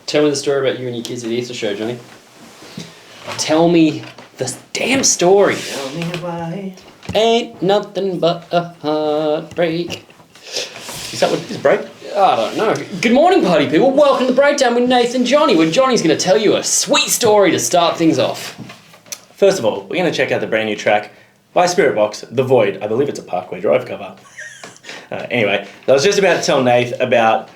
Tell me the story about you and your kids at the Easter show, Johnny. Tell me the damn story. Tell me why. Ain't nothing but a heartbreak. Is that what it is, break? I don't know. Good morning, party people. Welcome to the Breakdown with Nath and Johnny, where Johnny's going to tell you a sweet story to start things off. First of all, we're going to check out the brand new track by Spiritbox, The Void. I believe it's a Parkway Drive cover. Anyway, I was just about to tell Nath about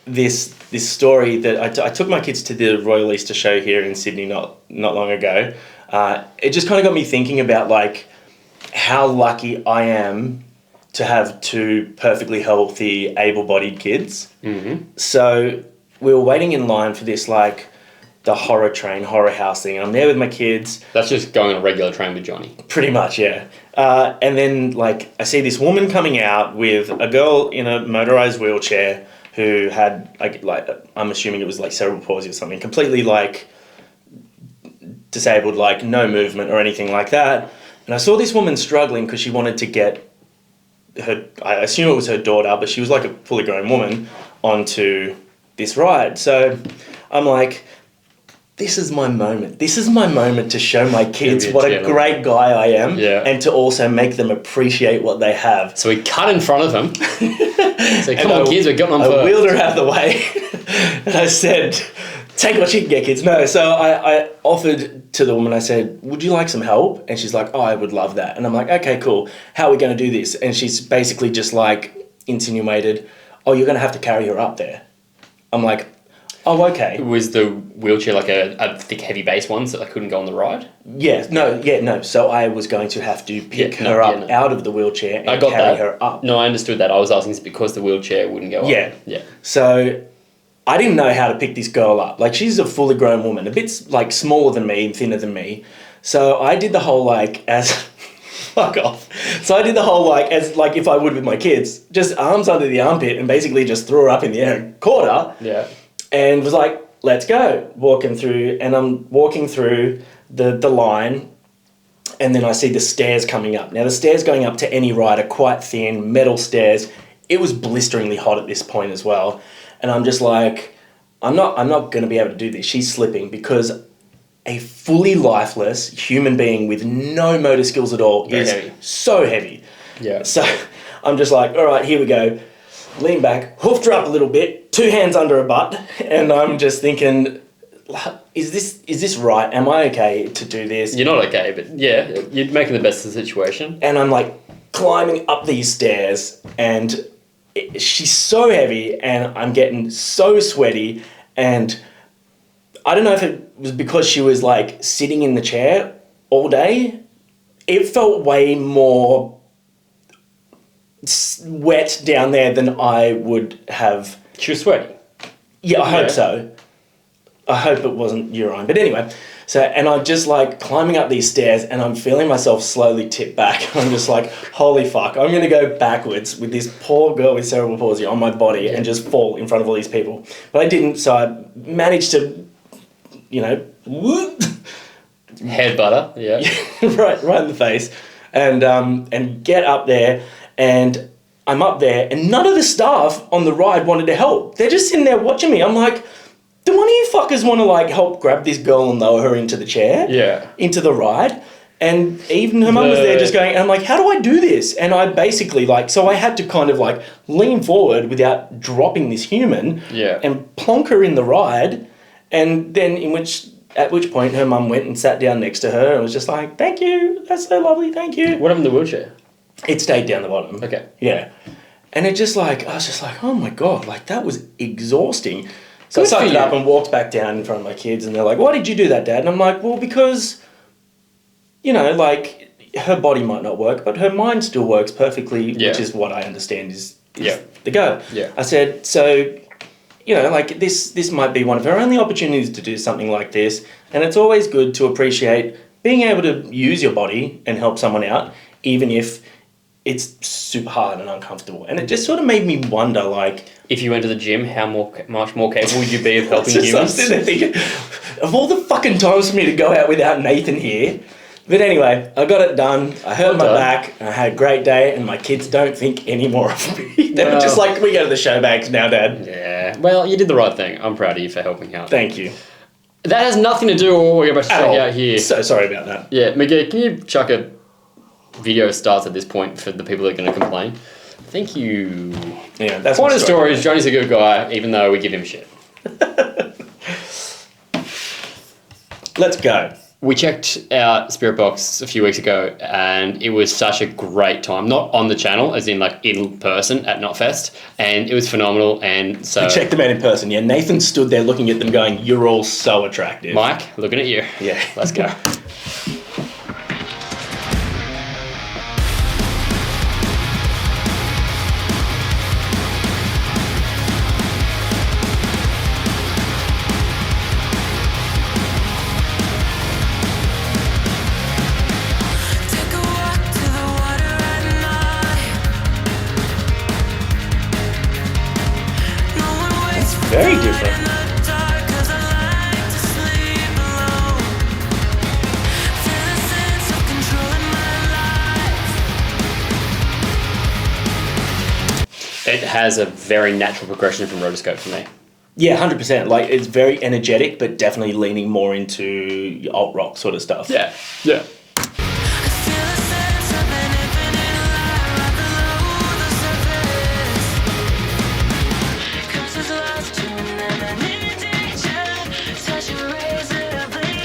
this story that I took my kids to the Royal Easter Show here in Sydney not long ago. It just kind of got me thinking about like how lucky I am to have two perfectly healthy, able-bodied kids. Mm-hmm. So we were waiting in line for this like the horror house thing. And I'm there with my kids. That's just going on a regular train with Johnny. Pretty much, yeah. And then like I see this woman coming out with a girl in a motorized wheelchair who had like I'm assuming it was like cerebral palsy or something, completely like disabled, like no movement or anything like that. And I saw this woman struggling because she wanted to get her, I assume it was her daughter, but she was like a fully grown woman, onto this ride. So I'm like, this is my moment. This is my moment to show my kids what a great guy I am, and to also make them appreciate what they have. So we cut in front of them. So come on, kids, we're getting on first. I wheeled her out of the way and I said, take what you can get, kids. No, so I offered to the woman, I said, would you like some help? And she's like, oh, I would love that. And I'm like, okay, cool. How are we going to do this? And she's basically just like insinuated, oh, you're going to have to carry her up there. I'm like, oh, okay. Was the wheelchair like a thick, heavy base one so I couldn't go on the ride? No. So I was going to have to pick her up out of the wheelchair and carry her up. No, I understood that. I was asking, is it because the wheelchair wouldn't go up? Yeah. So I didn't know how to pick this girl up. Like, she's a fully grown woman, a bit like smaller than me and thinner than me. So I did the whole fuck off. So I did the whole as if I would with my kids, just arms under the armpit and basically just threw her up in the air and caught her. Yeah. And was like, let's go. Walking through, and I'm walking through the line, and then I see the stairs coming up. Now, the stairs going up to any ride are quite thin, metal stairs. It was blisteringly hot at this point as well. And I'm just like, I'm not going to be able to do this. She's slipping, because a fully lifeless human being with no motor skills at all is heavy. So heavy. Yeah. So I'm just like, all right, here we go. Lean back, hoofed her up a little bit, 2 hands under her butt, and I'm just thinking, is this right? Am I okay to do this? You're not okay, but yeah, you're making the best of the situation. And I'm like climbing up these stairs, and she's so heavy, and I'm getting so sweaty, and I don't know if it was because she was like sitting in the chair all day. It felt way more wet down there than I would have. She was sweaty. Yeah, I hope so. I hope it wasn't urine. But anyway, and I'm just like climbing up these stairs, and I'm feeling myself slowly tip back. I'm just like, holy fuck, I'm going to go backwards with this poor girl with cerebral palsy on my body and just fall in front of all these people. But I didn't, so I managed to, head butter, yeah. right in the face, and get up there. And I'm up there, and none of the staff on the ride wanted to help. They're just sitting there watching me. I'm like, do one of you fuckers want to help grab this girl and lower her into the chair? Yeah. Into the ride? And even her mum was there just going, and I'm like, how do I do this? And I basically so I had to kind of lean forward without dropping this human. Yeah. And plonk her in the ride. And then at which point her mum went and sat down next to her and was just like, thank you, that's so lovely, thank you. What happened to the wheelchair? It stayed down the bottom. Okay. Yeah. And it just I was just like, oh my God, that was exhausting. So I sucked it up and walked back down in front of my kids, and they're like, why did you do that, Dad? And I'm like, well, because, her body might not work, but her mind still works perfectly, which is what I understand is the go. Yeah. I said, so, this might be one of her only opportunities to do something like this, and it's always good to appreciate being able to use your body and help someone out, even if it's super hard and uncomfortable. And it just sort of made me wonder, if you went to the gym, how much more capable would you be of helping humans? I'm sitting there thinking, of all the fucking times for me to go out without Nathan here, But anyway, I got it done. I hurt Well my done. back. And I had a great day, and my kids don't think any more of me. They were Well. just like, we go to the show bags now, Dad. Yeah. Well, you did the right thing. I'm proud of you for helping out. Thank you. That has nothing to do with what we're about to check Ow. out here. So sorry about that. Yeah, McGee, can you chuck a video starts at this point for the people that are going to complain? Thank you. Yeah, that's Point my of the story is Johnny's a good guy, even though we give him shit. Let's go. We checked out Spiritbox a few weeks ago, and it was such a great time. Not on the channel, as in like in person at Knotfest, and it was phenomenal. And so, I checked them out in person. Yeah, Nathan stood there looking at them, going, "You're all so attractive." Mike, looking at you. Yeah. Let's go. Very different. It has a very natural progression from rotoscope for me. Yeah, 100%. Like, it's very energetic, but definitely leaning more into alt rock sort of stuff. Yeah, yeah.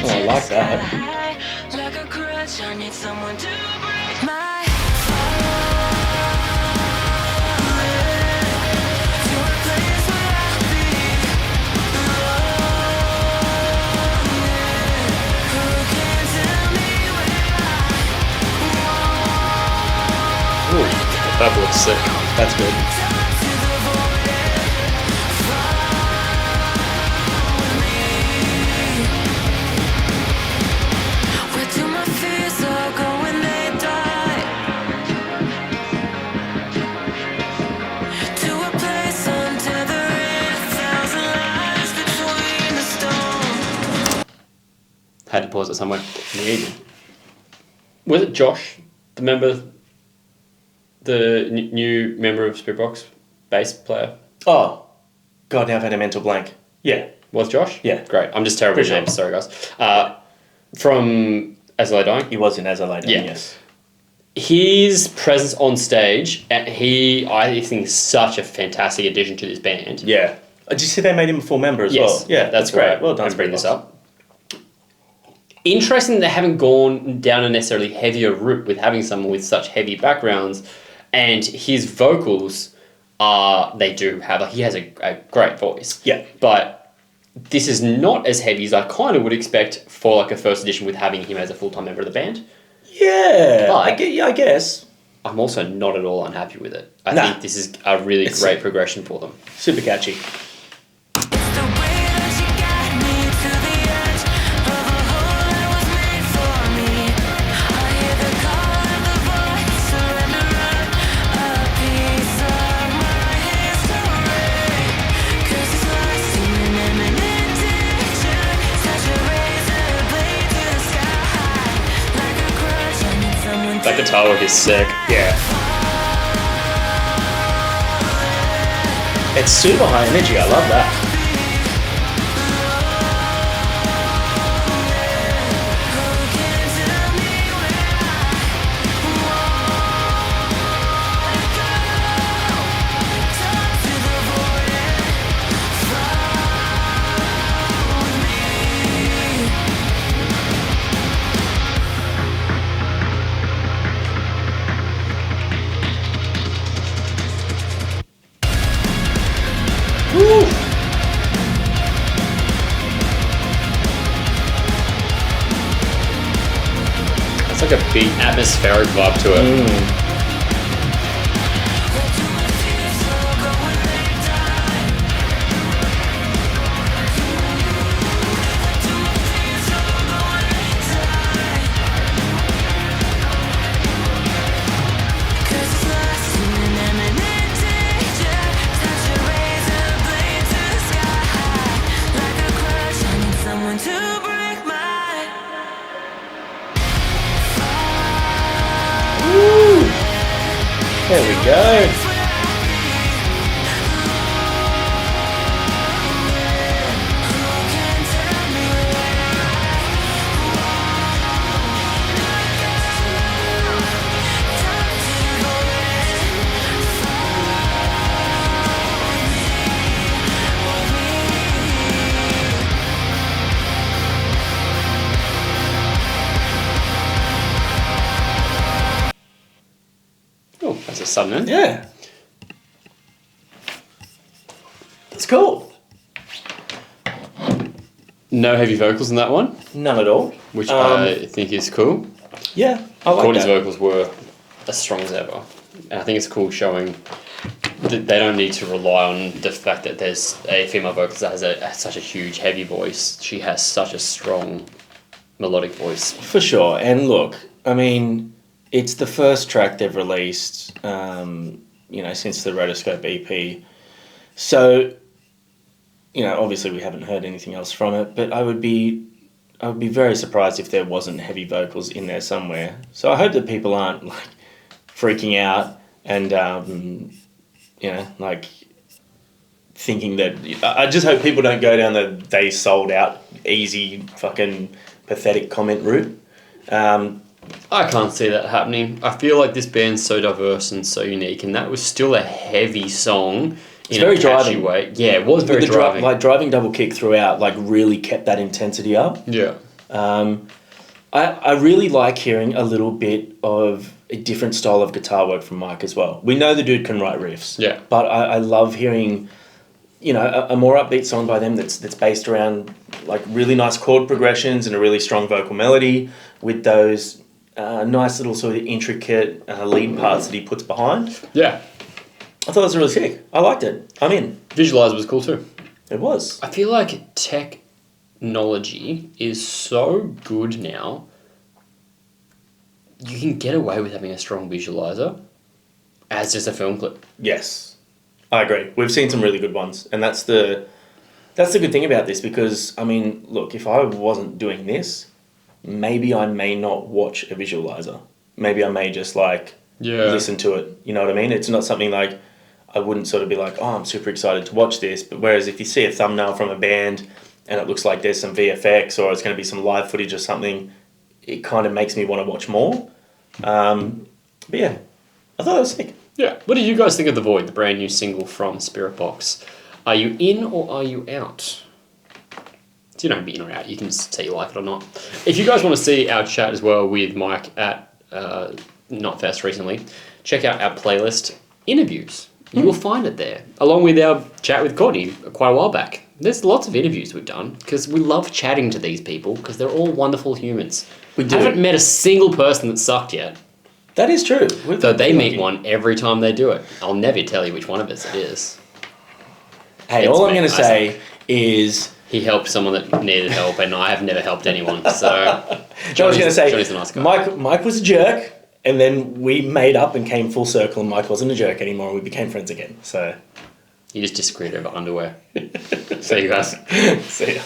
Oh, I like that. Ooh, that looks sick. That's good. Had to pause it somewhere. Yeah, you did. Was it Josh, the member, the new member of Spiritbox, bass player? Oh, God, now I've had a mental blank. Yeah. Was Josh? Yeah. Great. I'm just terrible with Pretty names. Sorry, guys. From As I Lay Dying. He was in As I Lay Down, Yeah. yes. His presence on stage, I think, is such a fantastic addition to this band. Yeah. Did you see they made him a full member as Yes. well? Yeah, that's great. why Well done. I'm bringing this Spiritbox. up. Interesting that they haven't gone down a necessarily heavier route with having someone with such heavy backgrounds, and his vocals they do have, he has a great voice. Yeah. But this is not as heavy as I kind of would expect for like a first edition with having him as a full-time member of the band. Yeah. But- I guess. I'm also not at all unhappy with it. I Nah. think this is a really It's- great progression for them. Super catchy. That guitar work is sick. Yeah. It's super high energy. I love that. Woo! It's like a big atmospheric vibe to it. sudden end. Yeah. It's cool. No heavy vocals in that one, None at all. which I think is cool. Yeah, I like Courtney's that. vocals were as strong as ever. And I think it's cool showing that they don't need to rely on the fact that there's a female vocalist that has such a huge, heavy voice. She has such a strong melodic voice. For sure. And look, I mean, it's the first track they've released, since the Rotoscope EP. So, obviously we haven't heard anything else from it, but I would be very surprised if there wasn't heavy vocals in there somewhere. So I hope that people aren't like freaking out and thinking that. I just hope people don't go down the they sold out easy fucking pathetic comment route. I can't see that happening. I feel like this band's so diverse and so unique, and that was still a heavy song. It's very driving. Way. Yeah, it was very driving. Driving double kick throughout, really kept that intensity up. Yeah. I really like hearing a little bit of a different style of guitar work from Mike as well. We know the dude can write riffs. Yeah. But I love hearing, a more upbeat song by them that's based around really nice chord progressions and a really strong vocal melody with those nice little sort of intricate lead parts that he puts behind. Yeah. I thought it was really sick. I liked it. I'm in. Visualizer was cool too. It was. I feel like technology is so good now. You can get away with having a strong visualizer as just a film clip. Yes, I agree. We've seen some really good ones, and that's the good thing about this because, I mean, look, if I wasn't doing this, maybe I may not watch a visualizer. Maybe I may just listen to it. You know what I mean? It's not something I wouldn't sort of be like, oh, I'm super excited to watch this. But whereas if you see a thumbnail from a band and it looks like there's some VFX or it's going to be some live footage or something, it kind of makes me want to watch more. But yeah, I thought that was sick. Yeah. What did you guys think of The Void, the brand new single from Spiritbox? Are you in or are you out? So you don't be in or out. You can say you like it or not. If you guys want to see our chat as well with Mike at Notfest recently, check out our playlist, Interviews. You will find it there, along with our chat with Courtney quite a while back. There's lots of interviews we've done because we love chatting to these people because they're all wonderful humans. We do. I haven't met a single person that sucked yet. That is true. Though they meet one every time they do it. I'll never tell you which one of us it is. Hey, all I'm going to say is... He helped someone that needed help, and I have never helped anyone. So, I was going to say, Johnny's a nice guy. Mike was a jerk, and then we made up and came full circle, and Mike wasn't a jerk anymore, and we became friends again. So You just disagreed over underwear. See you guys. See ya.